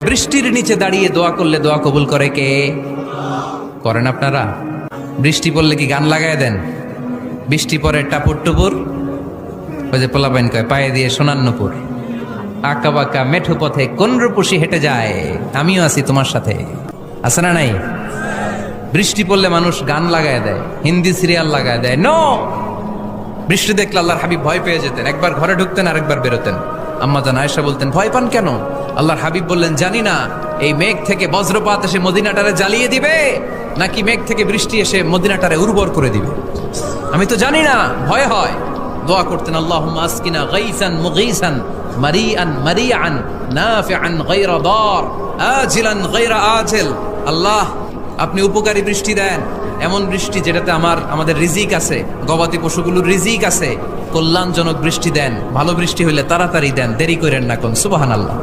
বৃষ্টির নিচে দাঁড়িয়ে দোয়া করলে দোয়া কবুল করে কে? করেন আপনারা? বৃষ্টি পড়লে কি গান লাগায় দেন? বৃষ্টি পরে টাপুর টুপুর, ওই যে পোলাপাইন কয় পায়ে দিয়ে সোনান্নপুর, আঁকা বাঁকা মেঠো পথে কোন রূপসী হেঁটে যায়, আমিও আছি তোমার সাথে, আছে না নাই? বৃষ্টি পড়লে মানুষ গান লাগায় দেয়, হিন্দি সিরিয়াল লাগায় দেয়। নো, বৃষ্টি দেখলে আল্লাহর হাবিব ভয় পেয়ে যেতেন, একবার ঘরে ঢুকতেন আর একবার বেরোতেন। আম্মা জান আয়েশা বলতেন, ভয় পান কেন? আল্লাহর হাবিব বললেন, জানি না এই মেঘ থেকে বজ্রপাত এসে মদিনাটারে জ্বালিয়ে দিবে নাকি মেঘ থেকে বৃষ্টি এসে মদিনাটারে উর্বর করে দিবে, আমি তো জানি না, ভয় হয়। দোয়া করতেন, আল্লাহুম্মা আসকিনা গাইসান মুগীসান মারিআন মারিআন নাফিআন গায়রা দার আজিলান গায়রা আজিল। আল্লাহ, আপনি উপকারী বৃষ্টি দেন, এমন বৃষ্টি যেটাতে আমাদের রিজিক আছে, গবাদি পশুগুলোর রিজিক আছে, কল্যাণজনক বৃষ্টি দেন, ভালো বৃষ্টি হইলে তাড়াতাড়ি দেন, দেরি করেন না কোন। সুবহানাল্লাহ।